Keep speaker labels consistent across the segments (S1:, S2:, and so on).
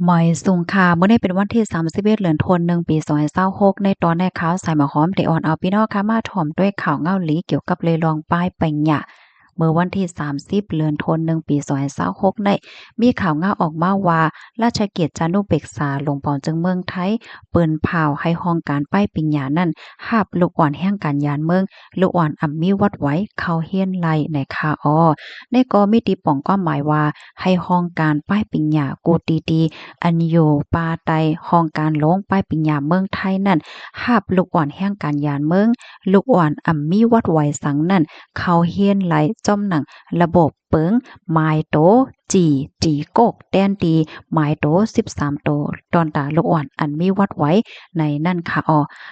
S1: หมอยสุงค่ะมื้อนี้เป็นวันที่31เดือนธันวาคมปี2026ในตอนแรกข่าวสายหมอหอมได้ออนเอาพี่น้องค่ะมาถ่อมด้วยข่าวเงาหลีเกี่ยวกับเลยลองป้ายไปหยะเมื่อวันที่30เดือนธันวาคมปี2026ได้มีข่าวเงาออกมาว่าราชกิจจานุเบกษาหลวงปอจึงเมืองไทยเปิ้นพาวให้ห้องการป้ายปิญญานั้นหาบลูกอ่อนแห่งการยานเมืองลูกอ่อนอำมีวัดไว้เข้าเฮียนไลในคาออในก็มีตีป่องความหมายว่าให้ห้องการป้ายปิญญากูตีๆ อันอยู่ปาไตห้องการลงป้ายปิญญาเมืองไทยนั่นหาบลูกอ่อนแห่งการยานเมืองลูกอ่อนอ่ำมีวัดไหวสังนั่นเขาเฮียนไหลจ้อมหนังระบบเปิงไม้โตจีจีกกแดนดีไม้โต13โตตอนตาลูกอ่อนอันมีวัดไว้ในนั่นค่ะ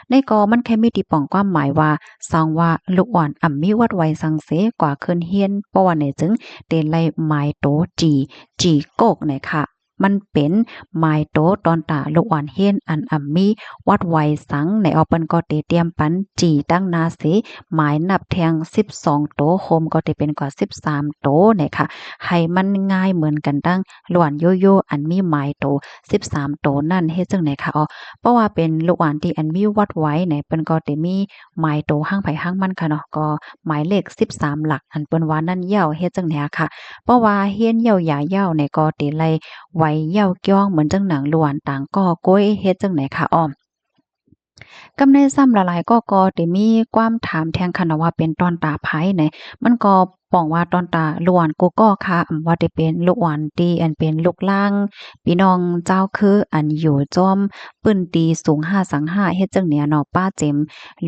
S1: ในก็มันแค่มีติป่องความหมายว่าสร้างว่าลูกอ่อนอ่ำมีวัดไว้สังเสกว่าขึ้นเฮียนเพราะว่าไหนจึงเตนไลไม้โตจีกกไหนค่ะ มันเป็นไม้โตตอนตาลูกอ่อนเฮียนอันมีวัดไวสังในออเปิ้นก็เตเตรียมปันจีตั้งนาเสหมายนับแทง12โตโคมก็จะเป็นกว่า13โตเนี่ยค่ะให้มันง่ายเหมือนกันตั้งล้วนโยโย่อันมีหมายโต13โตนั่นเฮ็ดจังไหนคะเพราะว่าเป็นลูกอ่อนที่อันมีวัดไว้เนี่ยเปิ้นก็จะมีหมายโตห้างไผห้างมันค่ะเนาะก็หมายเลข13หลักอันเปิ้นว่านั่นยาวเฮ็ดจังไหนค่ะเพราะว่าเฮียนยาวหยายาวเนี่ยก็เตไล ไว้เย้าจ้องเหมือนจังหนังล้วนต่างก็โก้ยเฮ็ดจังไหนคะอ้อม กำในซ้ำละลายก็ได้มีความถามแทงคันว่าเป็นตอนตาไผไหนมันก็ป้องว่าตอนตาล้วนกูก็ค่ะว่าได้เป็นลูกอ่อนตีอันเป็นลูกล่างพี่น้องเจ้าคืออันอยู่จอมปื้นตีสูง5สัง5เฮ็ดจังเนี่ยเนาะป้าเจม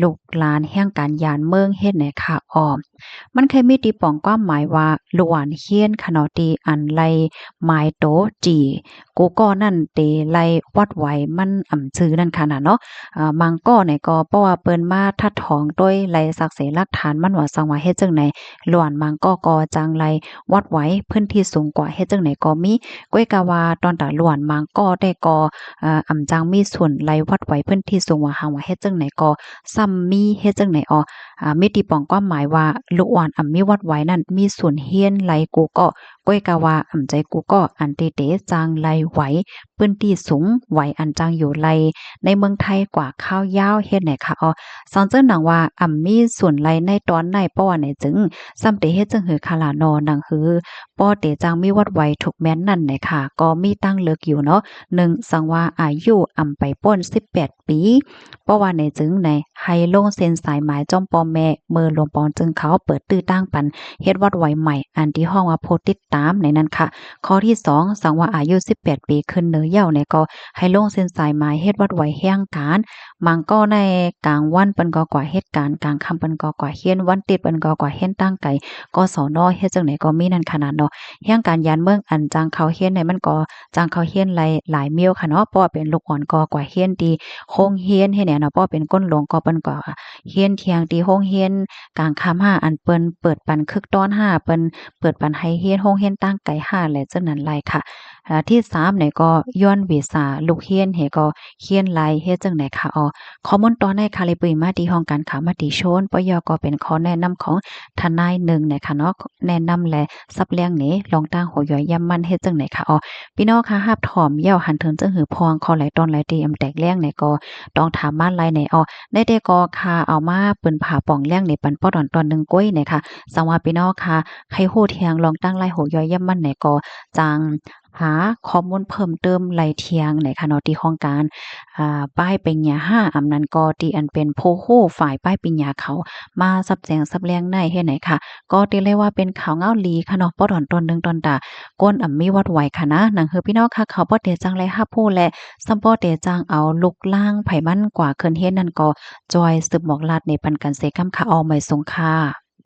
S1: ลูกหลานแห่งการยานเมืองเฮ็ดไหนค่ะอ้อมมันเคยมีตีป้องความหมายว่าลูกอ่อนเฮียนขะเนาะตีอันไลหมายโตจีกูก็นั่นเตไลวัดไว้มันชื่อนั่นค่ะน่ะเนาะ มังก้อเนี่ยก็เพราะว่าเปิ้นมาทัดถองด้วยไลสักเสหลักฐานมันว่าสังว่าเฮ็ดจังไหนหลวนมังก้อก็จังไลวัดไว้พื้นที่สูงกว่าเฮ็ดจังไหนก็มีก้วยกะว่าตอนตาหลวนมังก้อได้ก็จังมีส่วนไลวัดไว้พื้นที่สูงว่าหางว่าเฮ็ดจังไหนก็ซ้ำมีเฮ็ดจังไหนมีตีปองความหมายว่าลูกอ่อนมีวัดไว้นั่นมีส่วนเฮียนไลกูก็ก้วยกะว่าใจกูก็อันเตเตจังไลไหวพื้นที่สูงไหวอันจังอยู่ไล ในเมืองไทยกว่าข้าวยาวเฮ็ดไหนคะสอนเจ้าหนังว่ามีส่วนไรในตอนในป้อไหนจึงซ้ำเตเฮ็ดจังหือคาลานอหนังหือป้อเตจังมีวัดไว้ถูกแม่นนั่นไหนค่ะก็มีตั้งเลิกอยู่เนาะ1สังว่าอายุไปป้น18ปีป้อว่าไหนจึงในให้ลงเซ็นสายหมายจ้อมปอแม่เมื่อหลวงปองจึงเขาเปิดตื้อตั้งปันเฮ็ดวัดไว้ใหม่อันที่ห้องว่าโพสต์ติดตามในนั้นค่ะข้อที่2สังว่าอายุ18ปีขึ้นเนื้อเย้าเนี่ยก็ให้ลงเซ็นสายหมายเฮ็ดวัดไว้แห่งการมังก็ในกลางวันเปิ้นก็กว่าเหตุการณ์กลางค่ำเปิ้นก็กว่าเฮียนวันติดเปิ้นก็กว่าเฮียนตั้งไกกสนเฮ็ดจังไหนก็มีนั่นขนาดเนาะแห่งการยานเมืองอันจังเขาเฮียนในมันก็จังเขาเฮียนหลายมิ้วค่ะเนาะเพราะว่าเป็นลูกอ่อนก็กว่าเฮียนที่โรงเรียนเฮ็ดเนี่ยเนาะเพราะว่าเป็นก้นหลวงก็เปิ้นก็เฮียนเที่ยงที่โรงเรียนกลางค่ำ5อันเปิ้นเปิดปันคึกตอน5เปิ้นเปิดปันให้เฮียนโรงเรียนตั้งไก5และจังนั้นหลายค่ะที่3เนี่ยก็ย้อนวีซ่าลูกเฮียนเฮก็เฮียนหลายเฮ็ดจังได๋คะข้อมูลตอนในคาลิปยมาที่ห้องการข่าวมาติชนปยก็เป็นข้อแนะนำของทนายหนึ่งนะคะเนาะแนะนำและซับเลี้ยงนี้ลองตั้งหัวย่อยย่ำมันเฮ็ดจังไหนคะพี่น้องคะหับถอมเย่าหันถึงจังหือพองคอไหลตอนไหลตีแตกแรงไหนก็ต้องถามมาไหลไหนได้แต่ก็ค่ะเอามาปืนผ่าป่องแรงในปันป้อดอนตอนนึงก้อยไหนค่ะสังว่าพี่น้องค่ะใครโหดเทียงลองตั้งไล่หัวย่อยย่ำมันไหนก็จังหาข้อมูลเพิ่มเติมไหลเทียงไหนค่ะเนาะที่ของการป้ายปัญญา5อำนั้นก็ที่อันเป็นโพโฮฝ่ายป้ายปัญญาเขามาซับแจงซับแรงในเฮ็ดไหนค่ะก็ติเลยว่าเป็นข่าวเงาหลีค่ะเนาะป้อดอนตนหนึ่งตอนตาก้นมีวัดไหวค่ะนะหนังเฮือพี่น้องค่ะเขาบ่เตจังไรฮับผู้และซัมบ่เตจังเอาลุกล่างไผมันกว่าเคินเฮ็ดนั่นก็จอยสืบหมอกลาดในปันกันเสกำค่ะเอาไม่สงค่ะ